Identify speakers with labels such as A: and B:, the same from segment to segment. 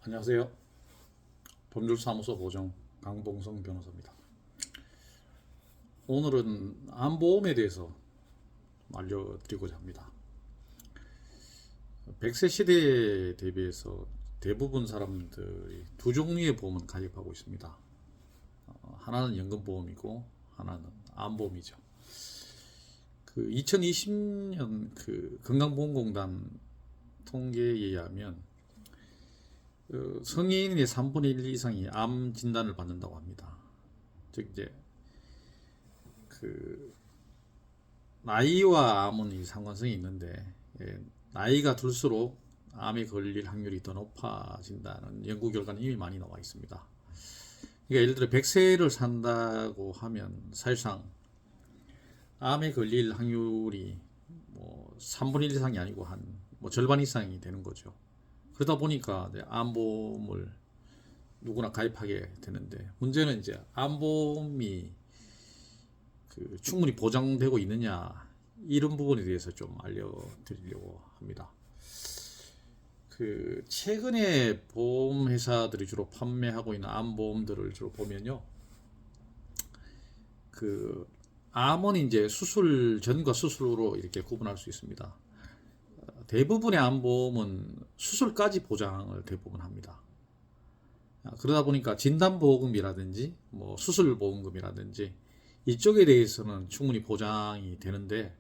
A: 안녕하세요. 법률사무소 보정 강봉성 변호사입니다. 오늘은 암보험에 대해서 알려드리고자 합니다. 100세 시대에 대비해서 대부분 사람들이 두 종류의 보험을 가입하고 있습니다. 하나는 연금보험이고 하나는 암보험이죠. 2020년 건강보험공단 통계에 의하면 성인의 3분의 1 이상이 암 진단을 받는다고 합니다. 즉 이제 나이와 암은 상관성이 있는데 나이가 들수록 암에 걸릴 확률이 더 높아진다는 연구 결과는 이미 많이 나와 있습니다. 그러니까 예를 들어 100세를 산다고 하면 사실상 암에 걸릴 확률이 3분의 1 이상이 아니고 한 절반 이상이 되는 거죠. 그러다 보니까 암보험을 누구나 가입하게 되는데, 문제는 이제 암보험이 충분히 보장되고 있느냐, 이런 부분에 대해서 좀 알려드리려고 합니다. 최근에 보험회사들이 주로 판매하고 있는 암보험들을 주로 보면요, 암은 이제 수술 전과 수술 후로 이렇게 구분할 수 있습니다. 대부분의 암보험은 수술까지 보장을 대부분 합니다. 그러다 보니까 진단보험금이라든지 수술보험금이라든지 이쪽에 대해서는 충분히 보장이 되는데,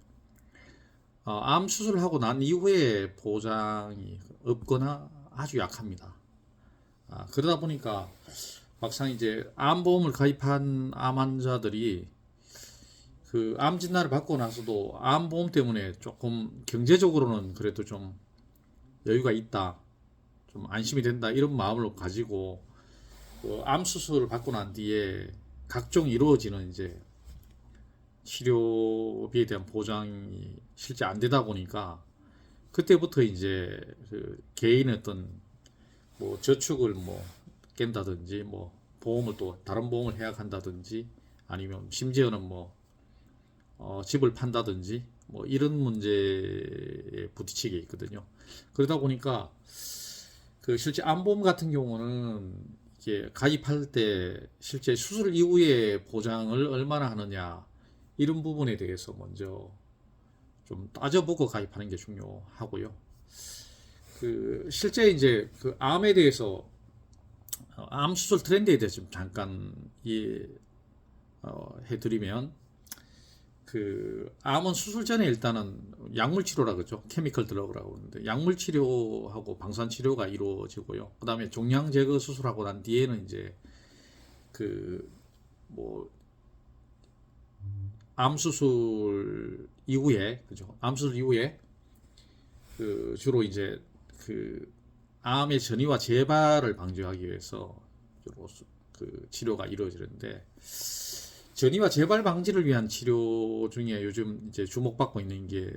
A: 암 수술을 하고 난 이후에 보장이 없거나 아주 약합니다. 그러다 보니까 막상 이제 암보험을 가입한 암 환자들이 암 진단을 받고 나서도 암보험 때문에 조금 경제적으로는 그래도 좀 여유가 있다, 좀 안심이 된다, 이런 마음을 가지고 암 수술을 받고 난 뒤에 각종 이루어지는 이제 치료비에 대한 보장이 실제 안 되다 보니까 그때부터 이제 개인의 어떤 저축을 깬다든지 보험을 또 다른 보험을 해약한다든지 아니면 심지어는 집을 판다든지 이런 문제에 부딪히게 있거든요. 그러다 보니까 실제 암보험 같은 경우는 이게 가입할 때 실제 수술 이후에 보장을 얼마나 하느냐, 이런 부분에 대해서 먼저 좀 따져보고 가입하는 게 중요하고요. 실제 이제 암에 대해서 암 수술 트렌드에 대해서 좀 잠깐 해드리면, 암은 수술 전에 일단은 약물 치료라 그러죠. 케미컬 드러그라고 하는데, 약물 치료하고 방사선 치료가 이루어지고요. 그 다음에 종양 제거 수술하고 난 뒤에는 이제 암 수술 이후에, 그죠? 암 수술 이후에 주로 이제 암의 전이와 재발을 방지하기 위해서 주로 치료가 이루어지는데, 전이와 재발 방지를 위한 치료 중에 요즘 이제 주목받고 있는 게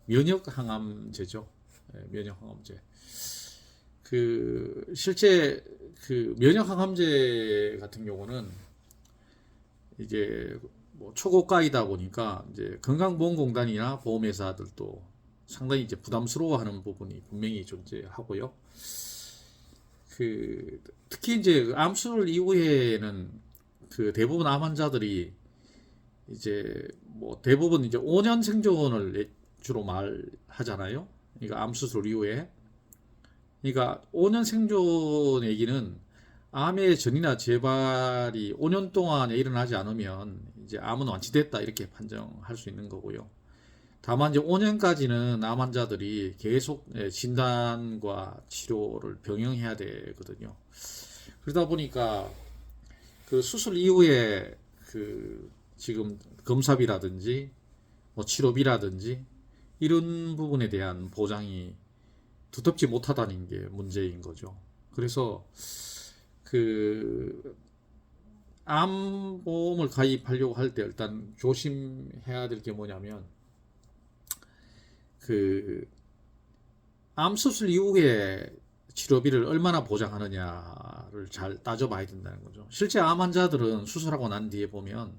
A: 면역 항암제죠. 면역 항암제. 실제 면역 항암제 같은 경우는 이게 초고가이다 보니까 이제 건강보험공단이나 보험회사들도 상당히 이제 부담스러워하는 부분이 분명히 존재하고요. 특히 이제 암수술 이후에는 대부분 암 환자들이 이제 대부분 이제 5년 생존을 주로 말하잖아요. 그러니까 암 수술 이후에, 그러니까 5년 생존 얘기는 암의 전이나 재발이 5년 동안에 일어나지 않으면 이제 암은 완치됐다, 이렇게 판정할 수 있는 거고요. 다만 이제 5년까지는 암 환자들이 계속 진단과 치료를 병행해야 되거든요. 그러다 보니까 수술 이후에 지금 검사비라든지 치료비라든지 이런 부분에 대한 보장이 두텁지 못하다는 게 문제인 거죠. 그래서 암보험을 가입하려고 할 때 일단 조심해야 될 게 뭐냐면, 암 수술 이후에 치료비를 얼마나 보장하느냐를 잘 따져봐야 된다는 거죠. 실제 암 환자들은 수술하고 난 뒤에 보면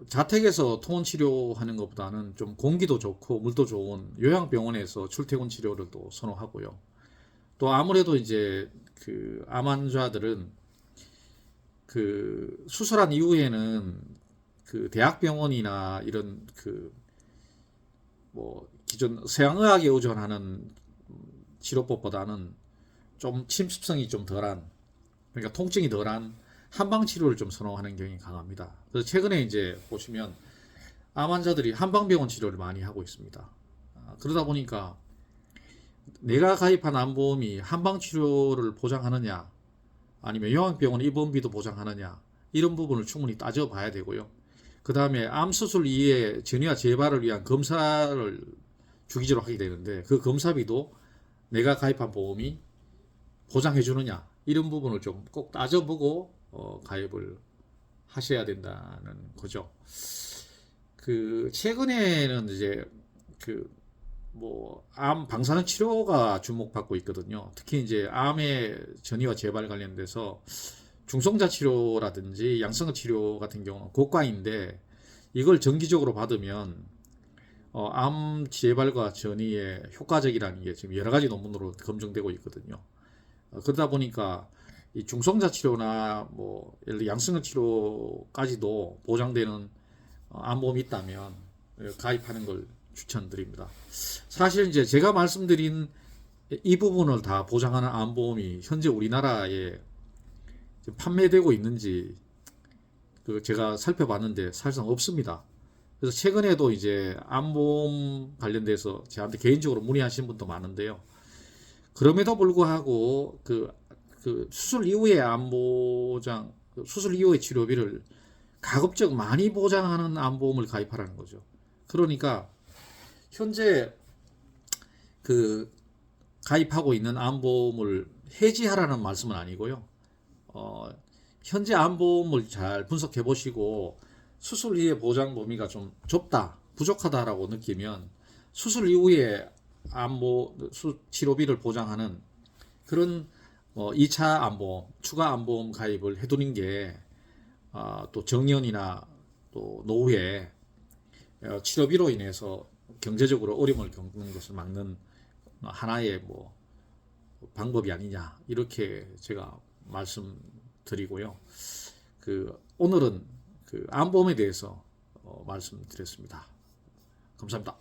A: 자택에서 통원 치료하는 것보다는 좀 공기도 좋고 물도 좋은 요양병원에서 출퇴근 치료를 또 선호하고요. 또 아무래도 이제 그 암 환자들은 그 수술한 이후에는 그 대학병원이나 이런 그 뭐 기존 서양의학에 의존하는 치료법보다는 좀 침습성이 좀 덜한, 그러니까 통증이 덜한 한방 치료를 좀 선호하는 경향이 강합니다. 그래서 최근에 이제 보시면 암 환자들이 한방병원 치료를 많이 하고 있습니다. 그러다 보니까 내가 가입한 암보험이 한방 치료를 보장하느냐, 아니면 요양병원 입원비도 보장하느냐, 이런 부분을 충분히 따져봐야 되고요. 그 다음에 암 수술 이후에 전이와 재발을 위한 검사를 주기적으로 하게 되는데, 그 검사비도 내가 가입한 보험이 보장해 주느냐, 이런 부분을 좀 꼭 따져보고 가입을 하셔야 된다는 거죠. 그 최근에는 이제 그 뭐 암 방사능 치료가 주목받고 있거든요. 특히 이제 암의 전이와 재발 관련돼서 중성자 치료라든지 양성자 치료 같은 경우는 고가인데, 이걸 정기적으로 받으면 암 재발과 전이에 효과적이라는 게 지금 여러 가지 논문으로 검증되고 있거든요. 그러다 보니까 이 중성자 치료나 뭐 예를 들어 양성자 치료까지도 보장되는 암보험이 있다면 가입하는 걸 추천드립니다. 사실 이제 제가 말씀드린 이 부분을 다 보장하는 암보험이 현재 우리나라에 판매되고 있는지 그 제가 살펴봤는데 사실상 없습니다. 그래서 최근에도 이제 암보험 관련돼서 저한테 개인적으로 문의하신 분도 많은데요. 그럼에도 불구하고 그 수술 이후의 암보장, 수술 이후의 치료비를 가급적 많이 보장하는 암보험을 가입하라는 거죠. 그러니까 현재 그 가입하고 있는 암보험을 해지하라는 말씀은 아니고요. 현재 암보험을 잘 분석해 보시고 수술 이후의 보장 범위가 좀 좁다, 부족하다라고 느끼면 수술 이후에 치료비를 보장하는 그런 2차 암보험, 추가 암보험 가입을 해두는 게 또 정년이나 또 노후에 치료비로 인해서 경제적으로 어려움을 겪는 것을 막는 하나의 뭐 방법이 아니냐, 이렇게 제가 말씀드리고요. 오늘은 그 암보험에 대해서 말씀드렸습니다. 감사합니다.